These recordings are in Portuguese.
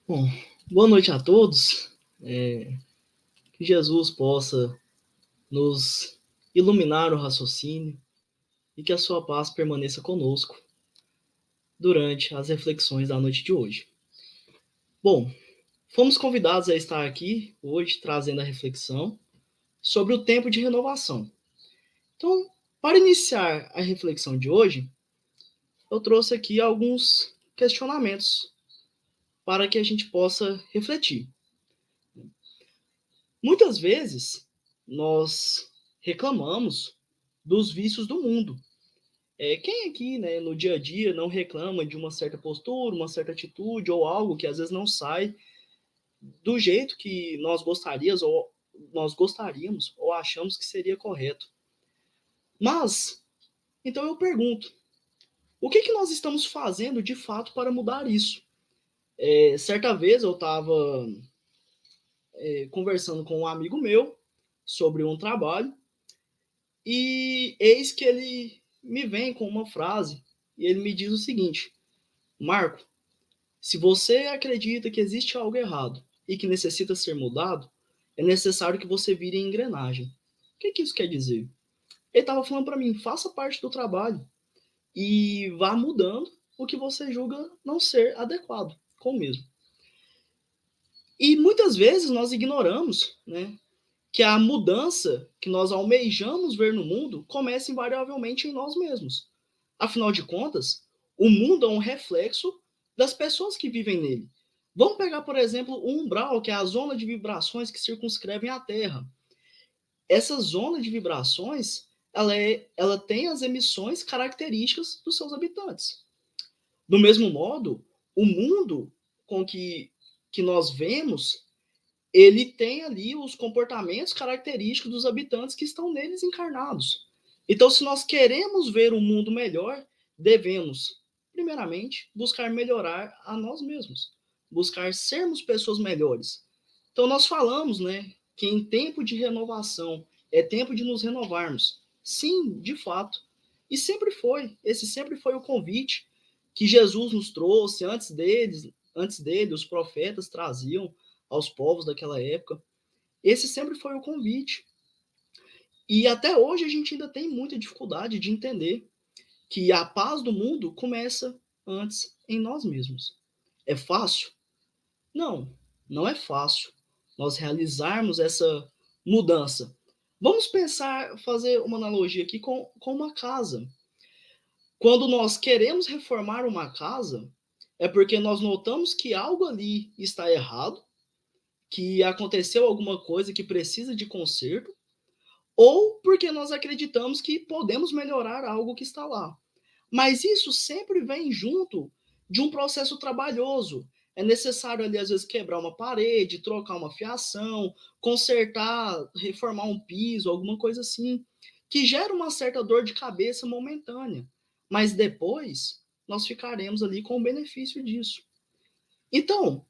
Bom, boa noite a todos. Que Jesus possa nos iluminar o raciocínio e que a sua paz permaneça conosco durante as reflexões da noite de hoje. Bom, fomos convidados a estar aqui hoje trazendo a reflexão sobre o tempo de renovação. Então, para iniciar a reflexão de hoje, eu trouxe aqui alguns questionamentos para que a gente possa refletir. Muitas vezes nós reclamamos dos vícios do mundo. Quem aqui, né, no dia a dia, não reclama de uma certa postura, uma certa atitude ou algo que às vezes não sai do jeito que nós gostaríamos ou achamos que seria correto. Mas, então eu pergunto, o que nós estamos fazendo de fato para mudar isso? Certa vez eu estava conversando com um amigo meu sobre um trabalho e eis que ele me vem com uma frase e ele me diz o seguinte: Marco, se você acredita que existe algo errado e que necessita ser mudado, é necessário que você vire engrenagem. O que isso quer dizer? Ele estava falando para mim, faça parte do trabalho e vá mudando o que você julga não ser adequado com o mesmo. E muitas vezes nós ignoramos, né, que a mudança que nós almejamos ver no mundo começa invariavelmente em nós mesmos. Afinal de contas, o mundo é um reflexo das pessoas que vivem nele. Vamos pegar, por exemplo, o umbral, que é a zona de vibrações que circunscrevem a Terra. Essa zona de vibrações, ela tem as emissões características dos seus habitantes. Do mesmo modo, o mundo com que nós vemos, ele tem ali os comportamentos característicos dos habitantes que estão neles encarnados. Então, se nós queremos ver um mundo melhor, devemos, primeiramente, buscar melhorar a nós mesmos, buscar sermos pessoas melhores. Então, nós falamos, né, que em tempo de renovação é tempo de nos renovarmos. Sim, de fato. E sempre foi. Esse sempre foi o convite que Jesus nos trouxe antes dele, os profetas traziam aos povos daquela época. Esse sempre foi o convite. E até hoje a gente ainda tem muita dificuldade de entender que a paz do mundo começa antes em nós mesmos. É fácil? Não, não é fácil nós realizarmos essa mudança. Vamos pensar, fazer uma analogia aqui com uma casa. Quando nós queremos reformar uma casa, é porque nós notamos que algo ali está errado, que aconteceu alguma coisa que precisa de conserto, ou porque nós acreditamos que podemos melhorar algo que está lá. Mas isso sempre vem junto de um processo trabalhoso. É necessário ali, às vezes, quebrar uma parede, trocar uma fiação, consertar, reformar um piso, alguma coisa assim, que gera uma certa dor de cabeça momentânea. Mas depois nós ficaremos ali com o benefício disso. Então,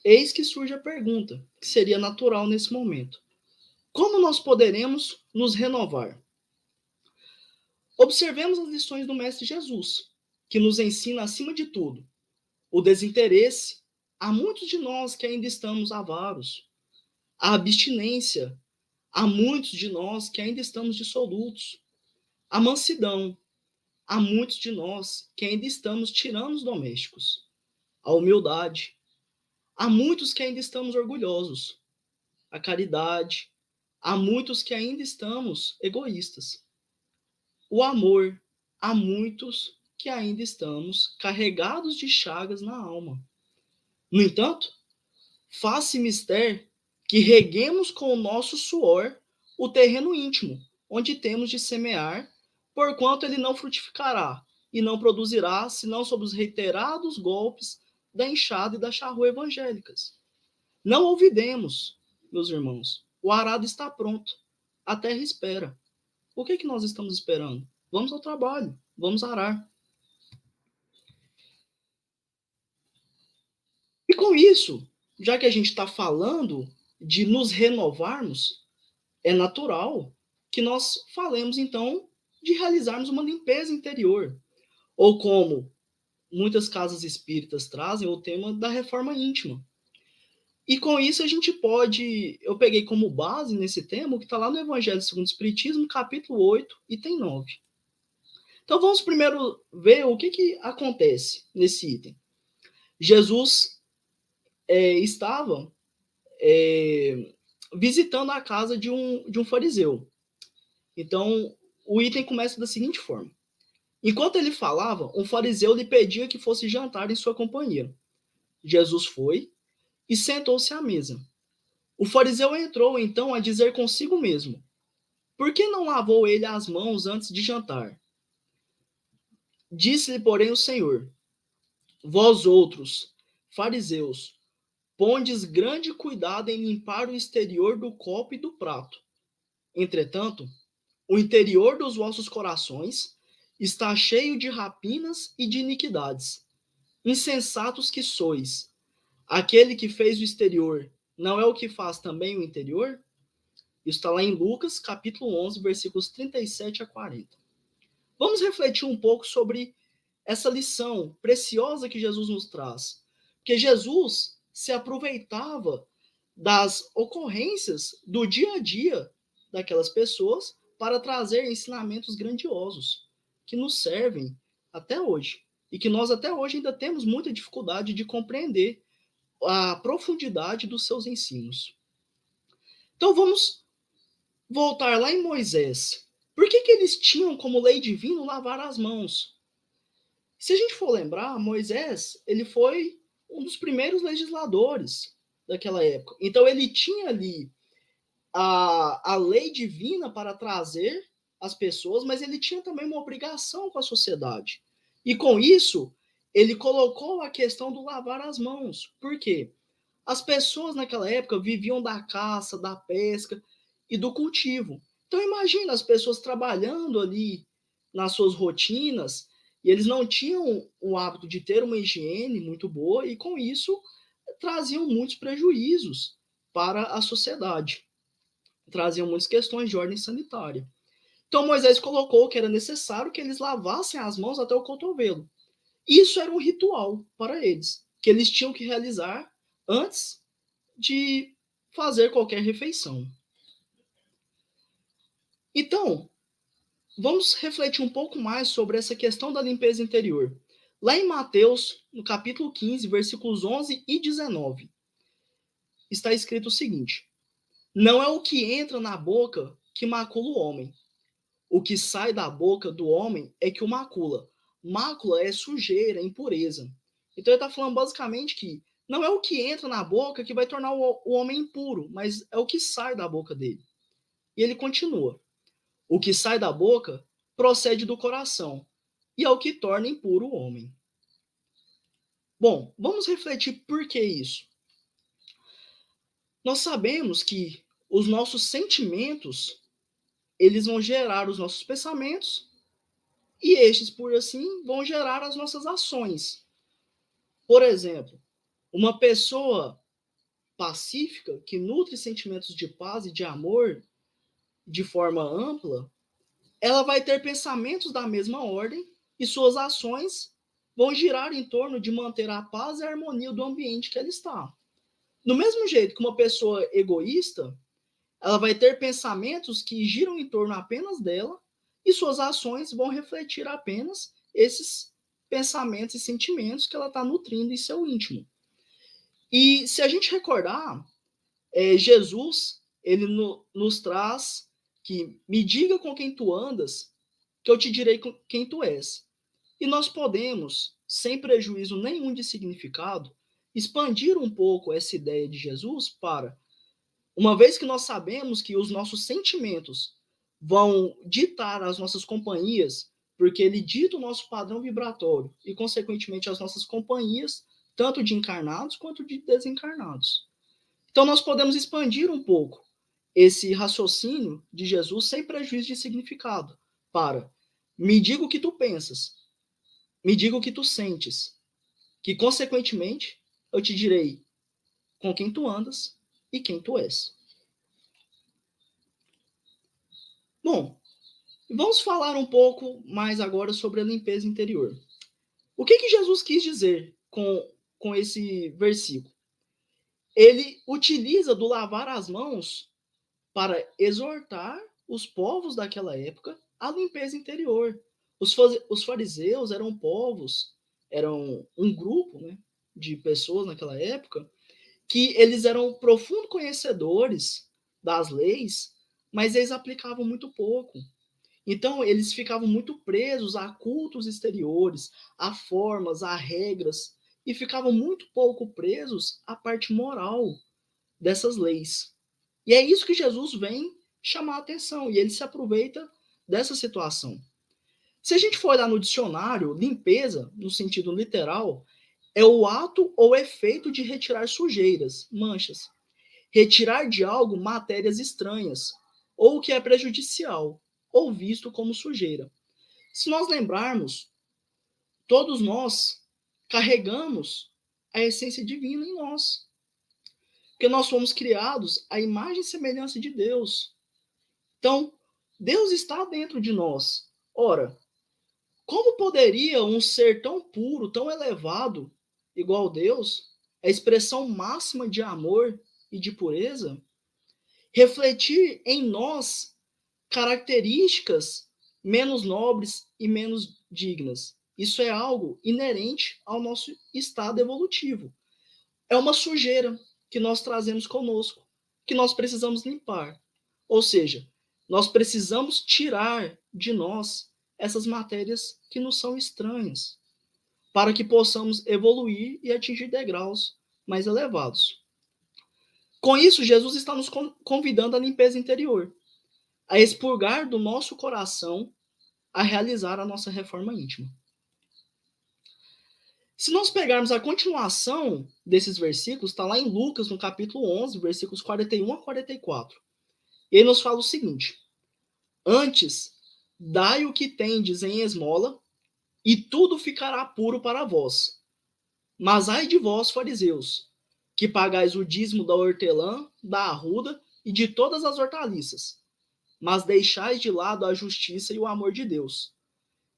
eis que surge a pergunta, que seria natural nesse momento: como nós poderemos nos renovar? Observemos as lições do Mestre Jesus, que nos ensina, acima de tudo, o desinteresse a muitos de nós que ainda estamos avaros, a abstinência a muitos de nós que ainda estamos dissolutos, a mansidão a muitos de nós que ainda estamos tiranos domésticos, a humildade a muitos que ainda estamos orgulhosos, a caridade há muitos que ainda estamos egoístas, o amor há muitos que ainda estamos carregados de chagas na alma. No entanto, faz-se mister que reguemos com o nosso suor o terreno íntimo, onde temos de semear, porquanto ele não frutificará e não produzirá, senão sob os reiterados golpes da enxada e da charrua evangélicas. Não olvidemos, meus irmãos, o arado está pronto, a terra espera. O que nós estamos esperando? Vamos ao trabalho, vamos arar. E com isso, já que a gente está falando de nos renovarmos, é natural que nós falemos então de realizarmos uma limpeza interior. Ou como muitas casas espíritas trazem o tema da reforma íntima. E com isso a gente pode, eu peguei como base nesse tema o que está lá no Evangelho segundo o Espiritismo, capítulo 8, item 9. Então vamos primeiro ver o que acontece nesse item. Jesus estava visitando a casa de um fariseu. Então o item começa da seguinte forma. Enquanto ele falava, um fariseu lhe pedia que fosse jantar em sua companhia. Jesus foi e sentou-se à mesa. O fariseu entrou então a dizer consigo mesmo: por que não lavou ele as mãos antes de jantar? Disse-lhe, porém, o Senhor: vós outros, fariseus, pondes grande cuidado em limpar o exterior do copo e do prato. Entretanto, o interior dos vossos corações está cheio de rapinas e de iniquidades. Insensatos que sois! Aquele que fez o exterior não é o que faz também o interior? Isso está lá em Lucas, capítulo 11, versículos 37 a 40. Vamos refletir um pouco sobre essa lição preciosa que Jesus nos traz. Porque Jesus se aproveitava das ocorrências do dia a dia daquelas pessoas para trazer ensinamentos grandiosos que nos servem até hoje e que nós até hoje ainda temos muita dificuldade de compreender a profundidade dos seus ensinos. Então vamos voltar lá em Moisés. Por que eles tinham como lei divina lavar as mãos? Se a gente for lembrar, Moisés, ele foi um dos primeiros legisladores daquela época. Então ele tinha ali a lei divina para trazer as pessoas, mas ele tinha também uma obrigação com a sociedade. E com isso, ele colocou a questão do lavar as mãos. Por quê? As pessoas naquela época viviam da caça, da pesca e do cultivo. Então imagina as pessoas trabalhando ali nas suas rotinas e eles não tinham o hábito de ter uma higiene muito boa e com isso traziam muitos prejuízos para a sociedade. Traziam muitas questões de ordem sanitária. Então Moisés colocou que era necessário que eles lavassem as mãos até o cotovelo. Isso era um ritual para eles, que eles tinham que realizar antes de fazer qualquer refeição. Então, vamos refletir um pouco mais sobre essa questão da limpeza interior. Lá em Mateus, no capítulo 15, versículos 11 e 19, está escrito o seguinte: não é o que entra na boca que macula o homem. O que sai da boca do homem é que o macula. Mácula é sujeira, impureza. Então ele está falando basicamente que não é o que entra na boca que vai tornar o homem impuro, mas é o que sai da boca dele. E ele continua: o que sai da boca procede do coração, e é o que torna impuro o homem. Bom, vamos refletir por que isso. Nós sabemos que os nossos sentimentos, eles vão gerar os nossos pensamentos, e estes, por assim, vão gerar as nossas ações. Por exemplo, uma pessoa pacífica, que nutre sentimentos de paz e de amor de forma ampla, ela vai ter pensamentos da mesma ordem e suas ações vão girar em torno de manter a paz e a harmonia do ambiente que ela está. Do mesmo jeito que uma pessoa egoísta, ela vai ter pensamentos que giram em torno apenas dela e suas ações vão refletir apenas esses pensamentos e sentimentos que ela está nutrindo em seu íntimo. E se a gente recordar, Jesus, ele nos traz que me diga com quem tu andas, que eu te direi com quem tu és. E nós podemos, sem prejuízo nenhum de significado, expandir um pouco essa ideia de Jesus para, uma vez que nós sabemos que os nossos sentimentos vão ditar as nossas companhias, porque ele dita o nosso padrão vibratório e, consequentemente, as nossas companhias, tanto de encarnados quanto de desencarnados. Então, nós podemos expandir um pouco esse raciocínio de Jesus sem prejuízo de significado para me diga o que tu pensas, me diga o que tu sentes, que, consequentemente, eu te direi com quem tu andas e quem tu és. Bom, vamos falar um pouco mais agora sobre a limpeza interior. O que Jesus quis dizer com esse versículo? Ele utiliza do lavar as mãos para exortar os povos daquela época à limpeza interior. Os fariseus eram um grupo, né, de pessoas naquela época, que eles eram profundos conhecedores das leis, mas eles aplicavam muito pouco. Então, eles ficavam muito presos a cultos exteriores, a formas, a regras, e ficavam muito pouco presos à parte moral dessas leis. E é isso que Jesus vem chamar a atenção, e ele se aproveita dessa situação. Se a gente for olhar no dicionário, limpeza, no sentido literal, é o ato ou efeito de retirar sujeiras, manchas, retirar de algo matérias estranhas, ou que é prejudicial, ou visto como sujeira. Se nós lembrarmos, todos nós carregamos a essência divina em nós, porque nós fomos criados à imagem e semelhança de Deus. Então, Deus está dentro de nós. Ora, como poderia um ser tão puro, tão elevado, igual Deus, a expressão máxima de amor e de pureza, refletir em nós características menos nobres e menos dignas? Isso é algo inerente ao nosso estado evolutivo. É uma sujeira que nós trazemos conosco, que nós precisamos limpar. Ou seja, nós precisamos tirar de nós essas matérias que nos são estranhas, para que possamos evoluir e atingir degraus mais elevados. Com isso, Jesus está nos convidando à limpeza interior, a expurgar do nosso coração, a realizar a nossa reforma íntima. Se nós pegarmos a continuação desses versículos, está lá em Lucas, no capítulo 11, versículos 41 a 44. E ele nos fala o seguinte: antes, dai o que tendes em esmola, e tudo ficará puro para vós. Mas ai de vós, fariseus, que pagais o dízimo da hortelã, da arruda e de todas as hortaliças, mas deixais de lado a justiça e o amor de Deus.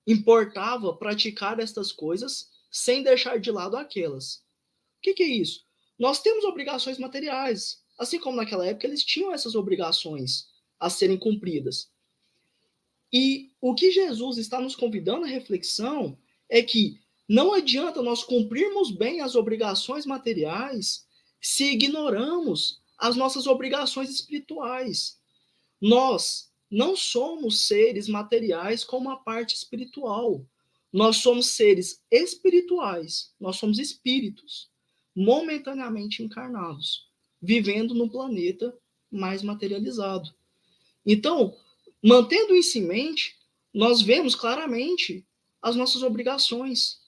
Importava praticar estas coisas sem deixar de lado aquelas. O que é isso? Nós temos obrigações materiais, assim como naquela época eles tinham essas obrigações a serem cumpridas. E o que Jesus está nos convidando à reflexão é que não adianta nós cumprirmos bem as obrigações materiais se ignoramos as nossas obrigações espirituais. Nós não somos seres materiais com uma parte espiritual. Nós somos seres espirituais. Nós somos espíritos momentaneamente encarnados, vivendo no planeta mais materializado. Então, mantendo isso em mente, nós vemos claramente as nossas obrigações,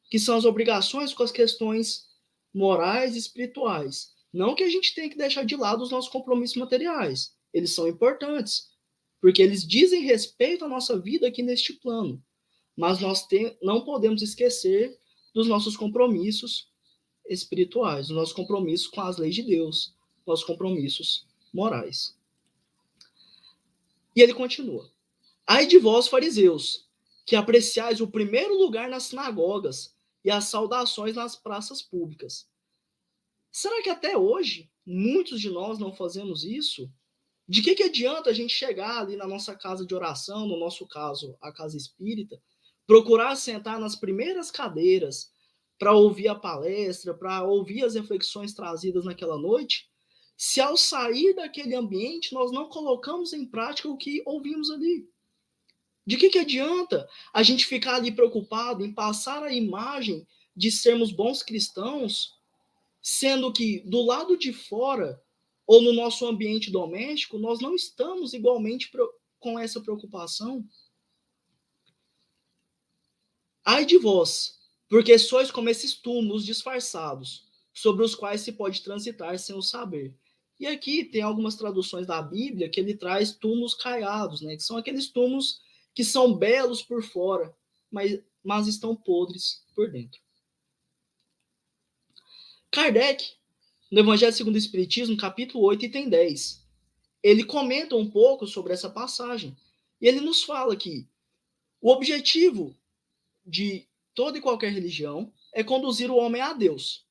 que são as obrigações com as questões morais e espirituais. Não que a gente tenha que deixar de lado os nossos compromissos materiais. Eles são importantes, porque eles dizem respeito à nossa vida aqui neste plano. Mas nós não podemos esquecer dos nossos compromissos espirituais, dos nossos compromissos com as leis de Deus, nossos compromissos morais. E ele continua: ai de vós, fariseus, que apreciais o primeiro lugar nas sinagogas e as saudações nas praças públicas. Será que até hoje muitos de nós não fazemos isso? De que adianta a gente chegar ali na nossa casa de oração, no nosso caso, a casa espírita, procurar sentar nas primeiras cadeiras para ouvir a palestra, para ouvir as reflexões trazidas naquela noite, se ao sair daquele ambiente nós não colocamos em prática o que ouvimos ali? De que adianta a gente ficar ali preocupado em passar a imagem de sermos bons cristãos, sendo que do lado de fora ou no nosso ambiente doméstico nós não estamos igualmente com essa preocupação? Ai de vós, porque sois como esses túmulos disfarçados, sobre os quais se pode transitar sem o saber. E aqui tem algumas traduções da Bíblia que ele traz túmulos caiados, né? Que são aqueles túmulos que são belos por fora, mas estão podres por dentro. Kardec, no Evangelho segundo o Espiritismo, capítulo 8, item 10, ele comenta um pouco sobre essa passagem. E ele nos fala que o objetivo de toda e qualquer religião é conduzir o homem a Deus.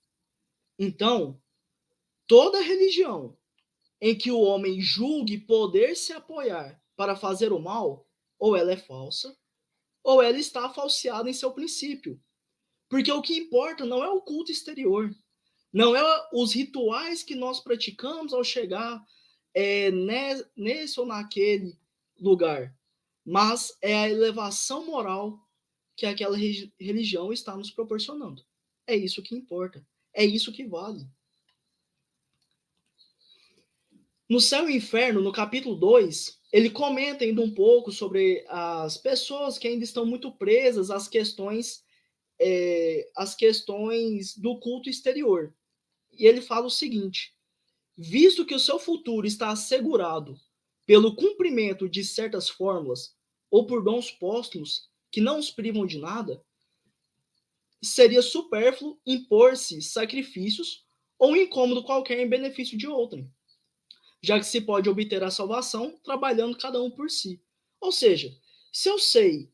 Então, toda religião em que o homem julgue poder se apoiar para fazer o mal, ou ela é falsa, ou ela está falseada em seu princípio. Porque o que importa não é o culto exterior, não é os rituais que nós praticamos ao chegar nesse ou naquele lugar, mas é a elevação moral que aquela religião está nos proporcionando. É isso que importa, é isso que vale. No Céu e Inferno, no capítulo 2, ele comenta ainda um pouco sobre as pessoas que ainda estão muito presas às questões do culto exterior. E ele fala o seguinte: visto que o seu futuro está assegurado pelo cumprimento de certas fórmulas ou por dons póstumos que não os privam de nada, seria supérfluo impor-se sacrifícios ou incômodo qualquer em benefício de outrem, já que se pode obter a salvação trabalhando cada um por si. Ou seja, se eu sei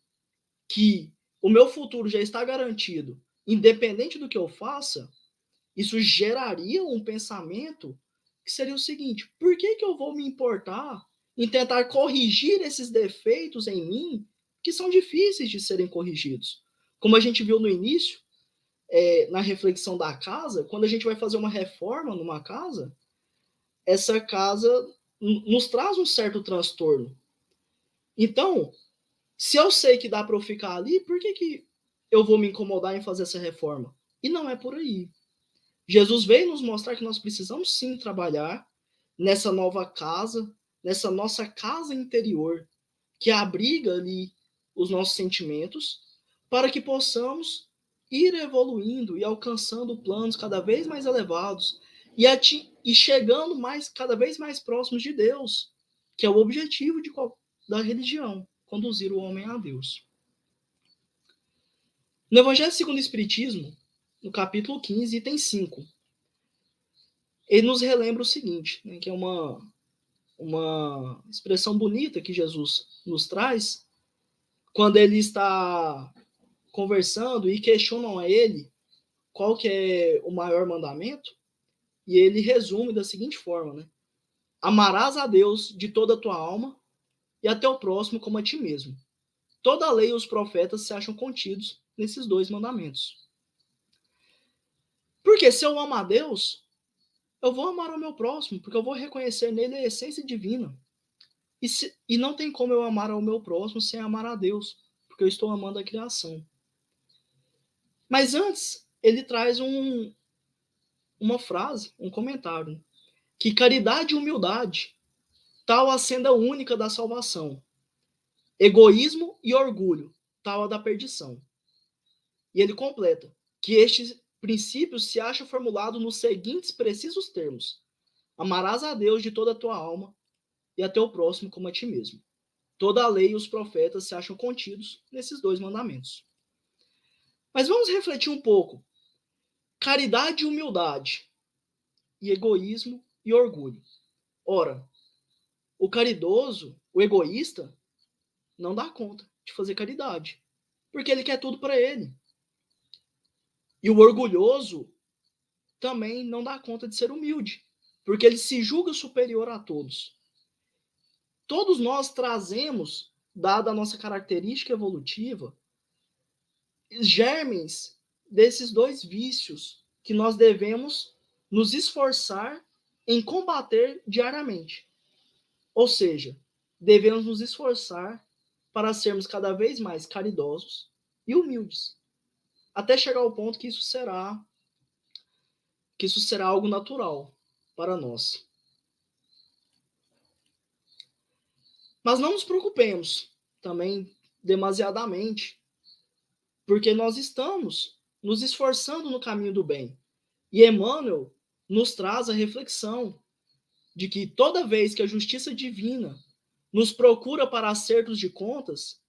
que o meu futuro já está garantido, independente do que eu faça, isso geraria um pensamento que seria o seguinte: por que eu vou me importar em tentar corrigir esses defeitos em mim que são difíceis de serem corrigidos? Como a gente viu no início, na reflexão da casa, quando a gente vai fazer uma reforma numa casa, essa casa nos traz um certo transtorno. Então, se eu sei que dá para eu ficar ali, por que eu vou me incomodar em fazer essa reforma? E não é por aí. Jesus veio nos mostrar que nós precisamos sim trabalhar nessa nova casa, nessa nossa casa interior, que abriga ali os nossos sentimentos, para que possamos ir evoluindo e alcançando planos cada vez mais elevados e chegando cada vez mais próximos de Deus, que é o objetivo da religião, conduzir o homem a Deus. No Evangelho segundo o Espiritismo, no capítulo 15, item 5, ele nos relembra o seguinte, né, que é uma expressão bonita que Jesus nos traz, quando ele está conversando e questionam a ele qual que é o maior mandamento, e ele resume da seguinte forma, né? Amarás a Deus de toda a tua alma e a teu próximo como a ti mesmo. Toda a lei e os profetas se acham contidos nesses dois mandamentos. Porque se eu amo a Deus, eu vou amar o meu próximo, porque eu vou reconhecer nele a essência divina. E não tem como eu amar ao meu próximo sem amar a Deus, porque eu estou amando a criação. Mas antes, ele traz uma frase, um comentário, que caridade e humildade, tal a senda única da salvação. Egoísmo e orgulho, tal a da perdição. E ele completa que este princípio se acha formulado nos seguintes precisos termos: amarás a Deus de toda a tua alma e a teu próximo como a ti mesmo. Toda a lei e os profetas se acham contidos nesses dois mandamentos. Mas vamos refletir um pouco. Caridade e humildade, e egoísmo e orgulho. Ora, o caridoso, o egoísta, não dá conta de fazer caridade, porque ele quer tudo para ele. E o orgulhoso também não dá conta de ser humilde, porque ele se julga superior a todos. Todos nós trazemos, dada a nossa característica evolutiva, germes desses dois vícios que nós devemos nos esforçar em combater diariamente. Ou seja, devemos nos esforçar para sermos cada vez mais caridosos e humildes, até chegar ao ponto que isso será algo natural para nós. Mas não nos preocupemos também demasiadamente, porque nós estamos nos esforçando no caminho do bem. E Emmanuel nos traz a reflexão de que toda vez que a justiça divina nos procura para acertos de contas,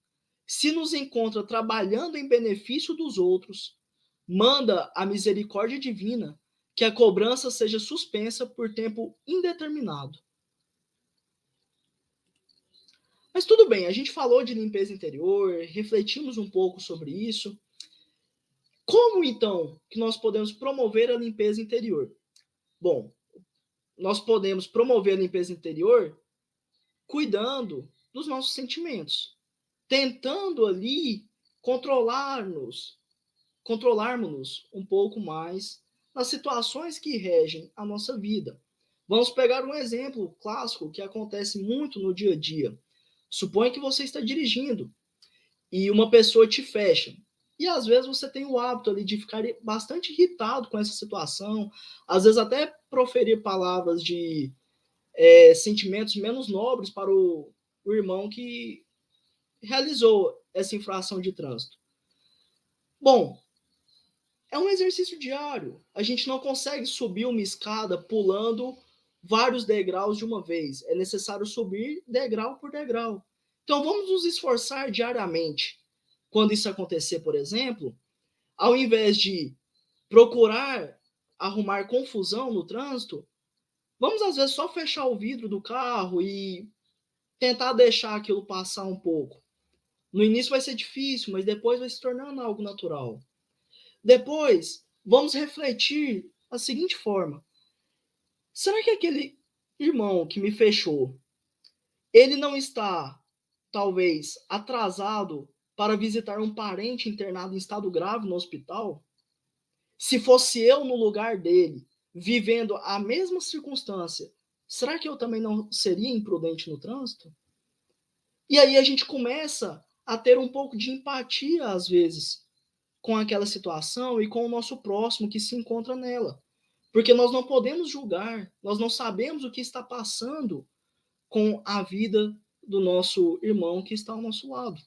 se nos encontra trabalhando em benefício dos outros, manda a misericórdia divina que a cobrança seja suspensa por tempo indeterminado. Mas tudo bem, a gente falou de limpeza interior, refletimos um pouco sobre isso, Como, então, que nós podemos promover a limpeza interior? Bom, nós podemos promover a limpeza interior cuidando dos nossos sentimentos, tentando ali controlarmos um pouco mais nas situações que regem a nossa vida. Vamos pegar um exemplo clássico que acontece muito no dia a dia. Suponha que você está dirigindo e uma pessoa te fecha. E às vezes você tem o hábito ali de ficar bastante irritado com essa situação, às vezes até proferir palavras de sentimentos menos nobres para o irmão que realizou essa infração de trânsito. Bom, é um exercício diário. A gente não consegue subir uma escada pulando vários degraus de uma vez. É necessário subir degrau por degrau. Então vamos nos esforçar diariamente. Quando isso acontecer, por exemplo, ao invés de procurar arrumar confusão no trânsito, vamos às vezes só fechar o vidro do carro e tentar deixar aquilo passar um pouco. No início vai ser difícil, mas depois vai se tornando algo natural. Depois, vamos refletir da seguinte forma: será que aquele irmão que me fechou, ele não está, talvez, atrasado para visitar um parente internado em estado grave no hospital? Se fosse eu no lugar dele, vivendo a mesma circunstância, será que eu também não seria imprudente no trânsito? E aí a gente começa a ter um pouco de empatia, às vezes, com aquela situação e com o nosso próximo que se encontra nela. Porque nós não podemos julgar, nós não sabemos o que está passando com a vida do nosso irmão que está ao nosso lado.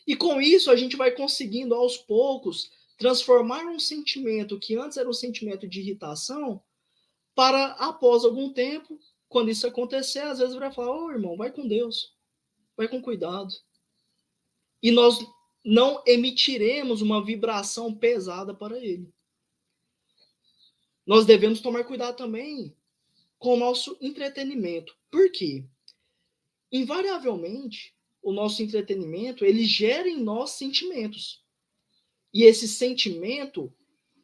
E com isso a gente vai conseguindo aos poucos transformar um sentimento que antes era um sentimento de irritação para após algum tempo, quando isso acontecer, às vezes vai falar: "Ô, irmão, vai com Deus, vai com cuidado". E nós não emitiremos uma vibração pesada para ele. Nós devemos tomar cuidado também com o nosso entretenimento. Por quê? Invariavelmente, o nosso entretenimento, ele gera em nós sentimentos. E esse sentimento,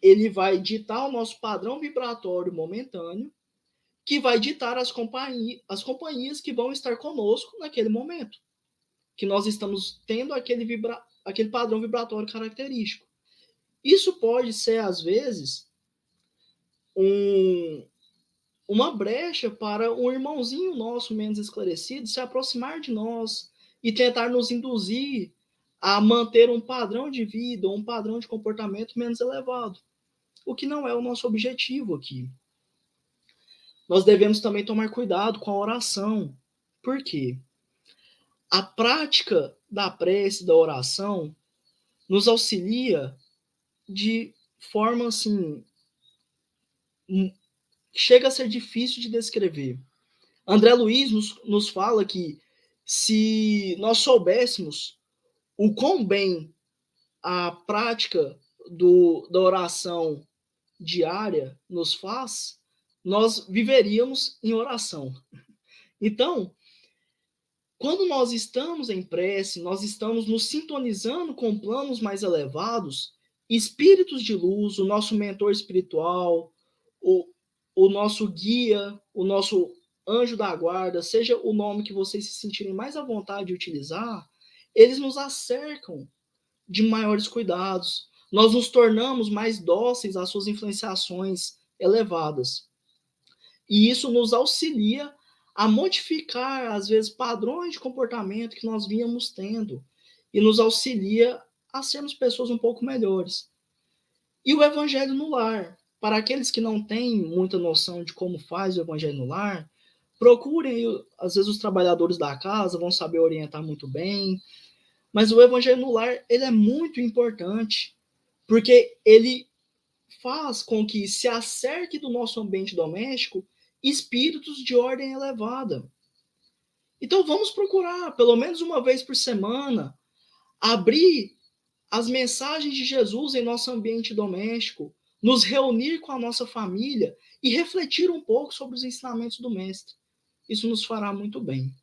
ele vai ditar o nosso padrão vibratório momentâneo, que vai ditar as companhias que vão estar conosco naquele momento, que nós estamos tendo aquele padrão vibratório característico. Isso pode ser, às vezes, um, uma brecha para um irmãozinho nosso menos esclarecido se aproximar de nós e tentar nos induzir a manter um padrão de vida, um padrão de comportamento menos elevado, o que não é o nosso objetivo aqui. Nós devemos também tomar cuidado com a oração. Por quê? A prática da prece, da oração, nos auxilia de forma assim, chega a ser difícil de descrever. André Luiz nos fala que se nós soubéssemos o quão bem a prática da oração diária nos faz, nós viveríamos em oração. Então, quando nós estamos em prece, nós estamos nos sintonizando com planos mais elevados, espíritos de luz, o nosso mentor espiritual, o, o nosso guia, o nosso anjo da guarda, seja o nome que vocês se sentirem mais à vontade de utilizar, eles nos acercam de maiores cuidados. Nós nos tornamos mais dóceis às suas influenciações elevadas. E isso nos auxilia a modificar, às vezes, padrões de comportamento que nós vínhamos tendo. E nos auxilia a sermos pessoas um pouco melhores. E o Evangelho no Lar. Para aqueles que não têm muita noção de como faz o Evangelho no Lar, procurem, às vezes os trabalhadores da casa vão saber orientar muito bem, mas o Evangelho no Lar, ele é muito importante, porque ele faz com que se acerque do nosso ambiente doméstico espíritos de ordem elevada. Então vamos procurar, pelo menos uma vez por semana, abrir as mensagens de Jesus em nosso ambiente doméstico, nos reunir com a nossa família e refletir um pouco sobre os ensinamentos do Mestre. Isso nos fará muito bem.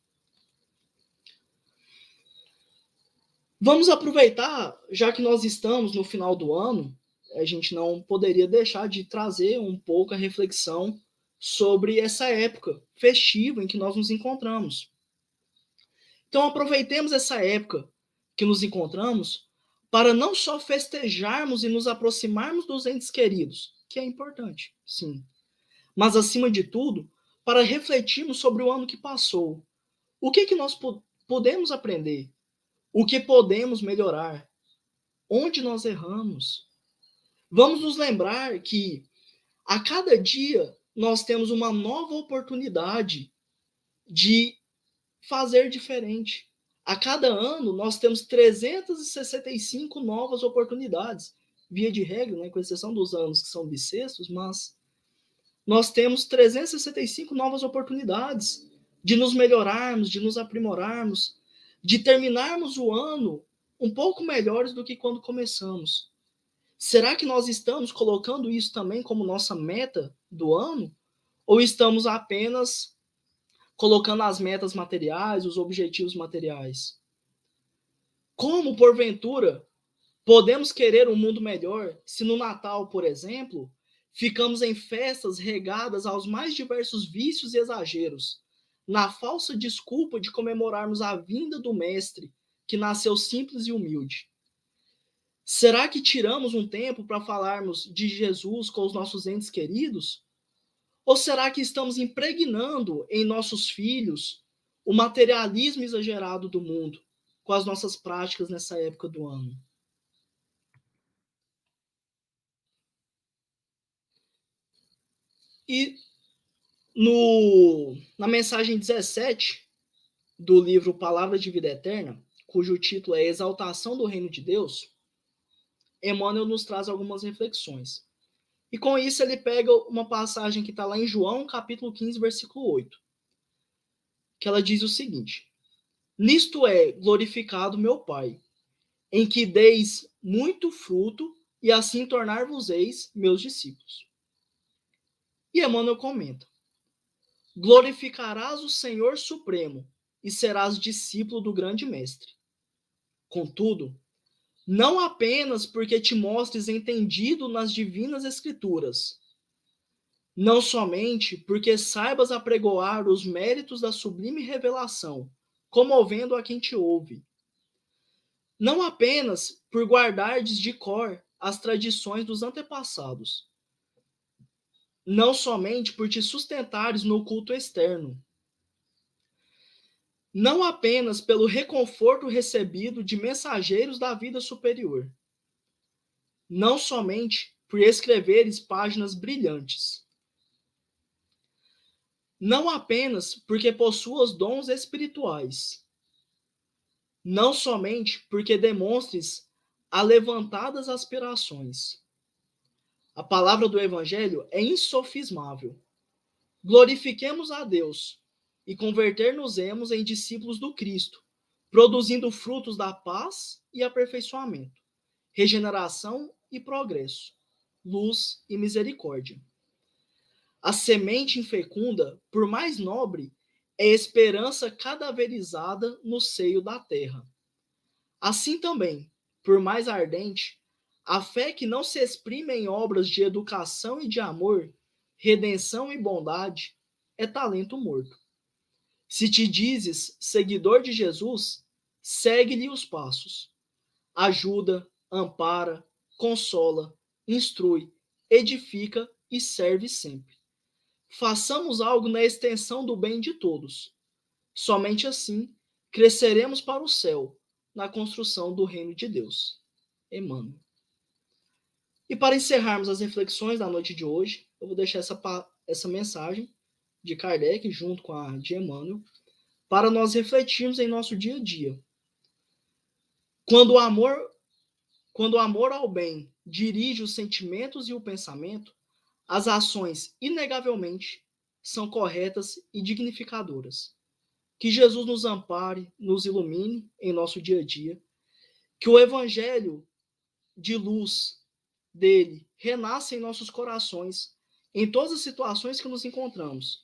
Vamos aproveitar, já que nós estamos no final do ano, a gente não poderia deixar de trazer um pouco a reflexão sobre essa época festiva em que nós nos encontramos. Então, aproveitemos essa época que nos encontramos para não só festejarmos e nos aproximarmos dos entes queridos, que é importante, sim, mas, acima de tudo, para refletirmos sobre o ano que passou. O que nós podemos aprender? O que podemos melhorar? Onde nós erramos? Vamos nos lembrar que a cada dia nós temos uma nova oportunidade de fazer diferente. A cada ano nós temos 365 novas oportunidades, via de regra, né, com exceção dos anos que são bissextos, mas nós temos 365 novas oportunidades de nos melhorarmos, de nos aprimorarmos, de terminarmos o ano um pouco melhores do que quando começamos. Será que nós estamos colocando isso também como nossa meta do ano? Ou estamos apenas colocando as metas materiais, os objetivos materiais? Como, porventura, podemos querer um mundo melhor se no Natal, por exemplo, ficamos em festas regadas aos mais diversos vícios e exageros, na falsa desculpa de comemorarmos a vinda do Mestre, que nasceu simples e humilde? Será que tiramos um tempo para falarmos de Jesus com os nossos entes queridos? Ou será que estamos impregnando em nossos filhos o materialismo exagerado do mundo com as nossas práticas nessa época do ano? E na mensagem 17 do livro Palavra de Vida Eterna, cujo título é Exaltação do Reino de Deus, Emmanuel nos traz algumas reflexões. E com isso ele pega uma passagem que está lá em João, capítulo 15, versículo 8, que ela diz o seguinte: Nisto é glorificado meu Pai, em que deis muito fruto, e assim tornar-vos-eis meus discípulos. E Emmanuel comenta: glorificarás o Senhor Supremo, e serás discípulo do grande mestre. Contudo, não apenas porque te mostres entendido nas divinas escrituras, não somente porque saibas apregoar os méritos da sublime revelação, comovendo a quem te ouve, não apenas por guardardes de cor as tradições dos antepassados, não somente por te sustentares no culto externo, não apenas pelo reconforto recebido de mensageiros da vida superior, não somente por escreveres páginas brilhantes, não apenas porque possuas dons espirituais, não somente porque demonstres alevantadas aspirações. A palavra do Evangelho é insofismável. Glorifiquemos a Deus e converter-nos-emos em discípulos do Cristo, produzindo frutos da paz e aperfeiçoamento, regeneração e progresso, luz e misericórdia. A semente infecunda, por mais nobre, é esperança cadaverizada no seio da terra. Assim também, por mais ardente, a fé que não se exprime em obras de educação e de amor, redenção e bondade, é talento morto. Se te dizes seguidor de Jesus, segue-lhe os passos. Ajuda, ampara, consola, instrui, edifica e serve sempre. Façamos algo na extensão do bem de todos. Somente assim cresceremos para o céu, na construção do reino de Deus. Emmanuel. E para encerrarmos as reflexões da noite de hoje, eu vou deixar essa mensagem de Kardec junto com a de Emmanuel, para nós refletirmos em nosso dia a dia. Quando o amor ao bem dirige os sentimentos e o pensamento, as ações, inegavelmente, são corretas e dignificadoras. Que Jesus nos ampare, nos ilumine em nosso dia a dia, que o evangelho de luz dele renasça em nossos corações, em todas as situações que nos encontramos,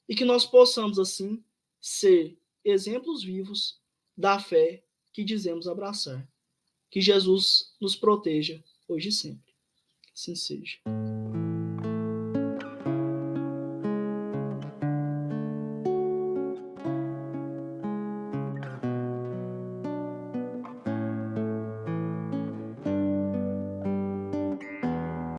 e que nós possamos, assim, ser exemplos vivos da fé que dizemos abraçar. Que Jesus nos proteja hoje e sempre. Assim seja.